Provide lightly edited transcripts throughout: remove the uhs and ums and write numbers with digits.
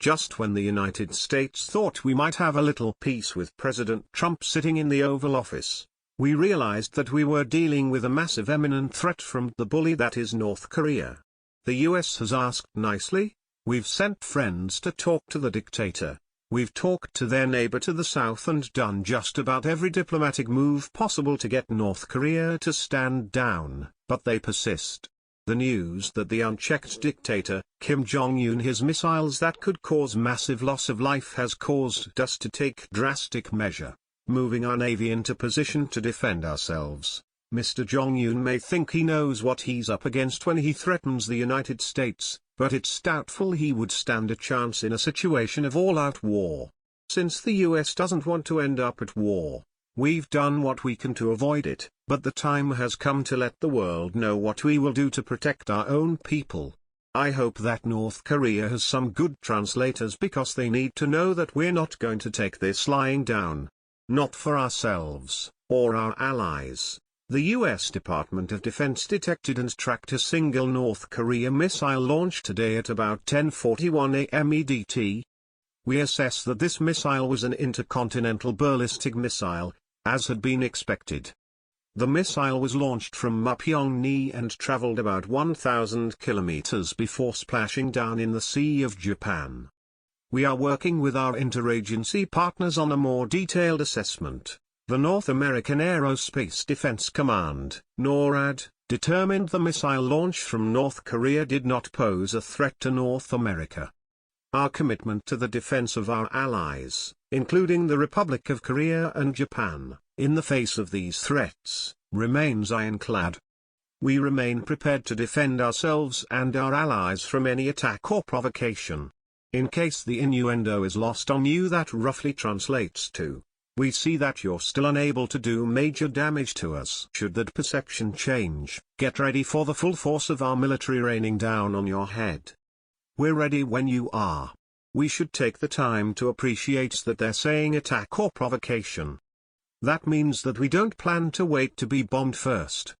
Just when the United States thought we might have a little peace with President Trump sitting in the Oval Office, we realized that we were dealing with a massive imminent threat from the bully that is North Korea. The US has asked nicely, we've sent friends to talk to the dictator, we've talked to their neighbor to the south and done just about every diplomatic move possible to get North Korea to stand down, but they persist. The news that the unchecked dictator, Kim Jong-un, his missiles that could cause massive loss of life has caused us to take drastic measure, moving our navy into position to defend ourselves. Mr. Jong-un may think he knows what he's up against when he threatens the United States, but it's doubtful he would stand a chance in a situation of all-out war. Since the US doesn't want to end up at war, we've done what we can to avoid it, but the time has come to let the world know what we will do to protect our own people. I hope that North Korea has some good translators because they need to know that we're not going to take this lying down. Not for ourselves, or our allies. The U.S. Department of Defense detected and tracked a single North Korea missile launch today at about 10:41 a.m. EDT. We assess that this missile was an intercontinental ballistic missile, as had been expected. The missile was launched from Pyongyang and traveled about 1,000 kilometers before splashing down in the Sea of Japan. We are working with our interagency partners on a more detailed assessment. The North American Aerospace Defense Command, NORAD, determined the missile launch from North Korea did not pose a threat to North America. Our commitment to the defense of our allies, including the Republic of Korea and Japan, in the face of these threats, remains ironclad. We remain prepared to defend ourselves and our allies from any attack or provocation. In case the innuendo is lost on you, that roughly translates to, we see that you're still unable to do major damage to us. Should that perception change, get ready for the full force of our military raining down on your head. We're ready when you are. We should take the time to appreciate that they're saying attack or provocation. That means that we don't plan to wait to be bombed first.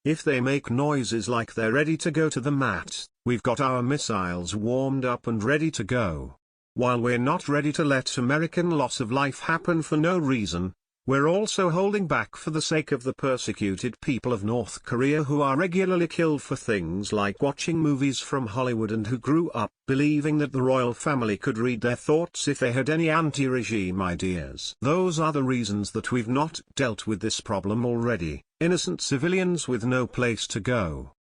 If they make noises like they're ready to go to the mat, we've got our missiles warmed up and ready to go. While we're not ready to let American loss of life happen for no reason, we're also holding back for the sake of the persecuted people of North Korea who are regularly killed for things like watching movies from Hollywood and who grew up believing that the royal family could read their thoughts if they had any anti-regime ideas. Those are the reasons that we've not dealt with this problem already: innocent civilians with no place to go.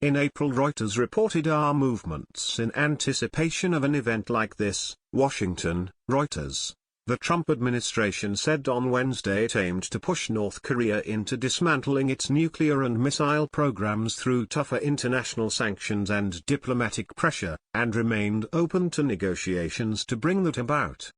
In April, Reuters reported our movements in anticipation of an event like this. Washington, Reuters. The Trump administration said on Wednesday it aimed to push North Korea into dismantling its nuclear and missile programs through tougher international sanctions and diplomatic pressure, and remained open to negotiations to bring that about.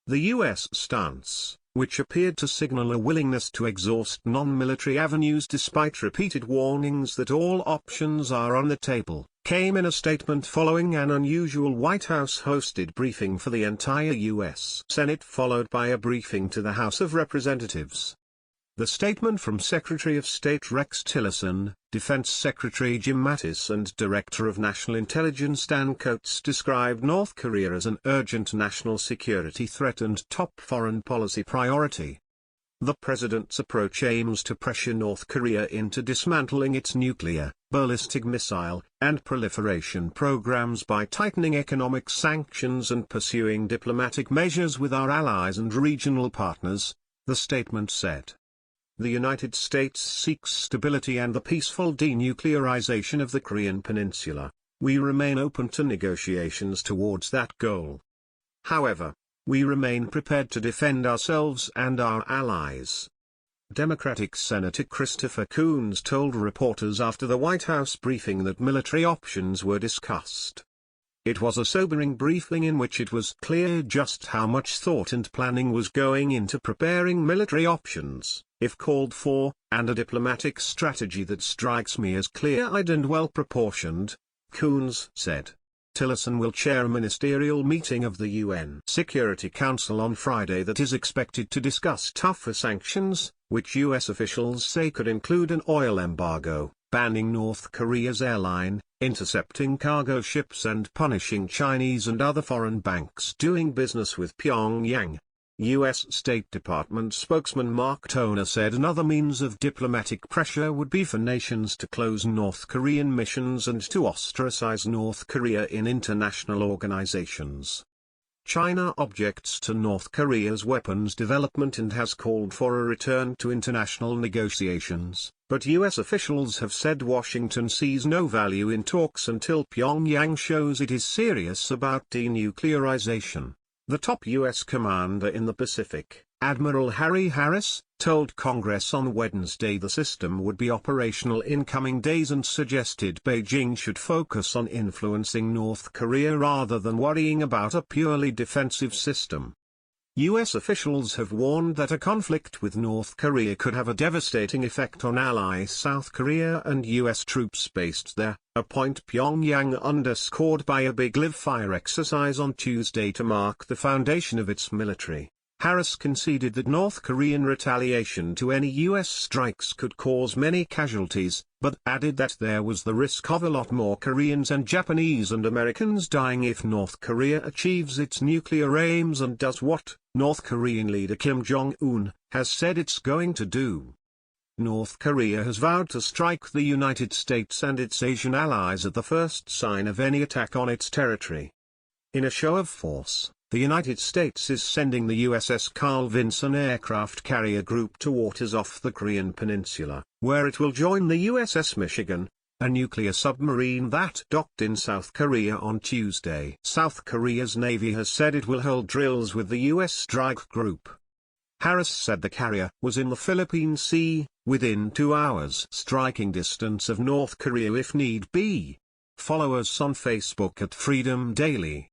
The U.S. stance, which appeared to signal a willingness to exhaust non-military avenues despite repeated warnings that all options are on the table, came in a statement following an unusual White House-hosted briefing for the entire U.S. Senate, followed by a briefing to the House of Representatives. The statement from Secretary of State Rex Tillerson, Defense Secretary Jim Mattis and Director of National Intelligence Dan Coats described North Korea as an urgent national security threat and top foreign policy priority. The president's approach aims to pressure North Korea into dismantling its nuclear, ballistic missile, and proliferation programs by tightening economic sanctions and pursuing diplomatic measures with our allies and regional partners, the statement said. The United States seeks stability and the peaceful denuclearization of the Korean Peninsula. We remain open to negotiations towards that goal. However, we remain prepared to defend ourselves and our allies. Democratic Senator Christopher Coons told reporters after the White House briefing that military options were discussed. It was a sobering briefing in which it was clear just how much thought and planning was going into preparing military options, if called for, and a diplomatic strategy that strikes me as clear-eyed and well-proportioned, Coons said. Tillerson will chair a ministerial meeting of the UN Security Council on Friday that is expected to discuss tougher sanctions, which U.S. officials say could include an oil embargo, banning North Korea's airline, intercepting cargo ships and punishing Chinese and other foreign banks doing business with Pyongyang. U.S. State Department spokesman Mark Toner said another means of diplomatic pressure would be for nations to close North Korean missions and to ostracize North Korea in international organizations. China objects to North Korea's weapons development and has called for a return to international negotiations, but U.S. officials have said Washington sees no value in talks until Pyongyang shows it is serious about denuclearization. The top U.S. commander in the Pacific, Admiral Harry Harris, told Congress on Wednesday the system would be operational in coming days and suggested Beijing should focus on influencing North Korea rather than worrying about a purely defensive system. U.S. officials have warned that a conflict with North Korea could have a devastating effect on ally South Korea and U.S. troops based there, a point Pyongyang underscored by a big live-fire exercise on Tuesday to mark the foundation of its military. Harris conceded that North Korean retaliation to any U.S. strikes could cause many casualties, but added that there was the risk of a lot more Koreans and Japanese and Americans dying if North Korea achieves its nuclear aims and does what North Korean leader Kim Jong-un has said it's going to do. North Korea has vowed to strike the United States and its Asian allies at the first sign of any attack on its territory. In a show of force, the United States is sending the USS Carl Vinson aircraft carrier group to waters off the Korean peninsula, where it will join the USS Michigan, a nuclear submarine that docked in South Korea on Tuesday. South Korea's Navy has said it will hold drills with the U.S. strike group. Harris said the carrier was in the Philippine Sea, within 2 hours striking distance of North Korea if need be. Follow us on Facebook at Freedom Daily.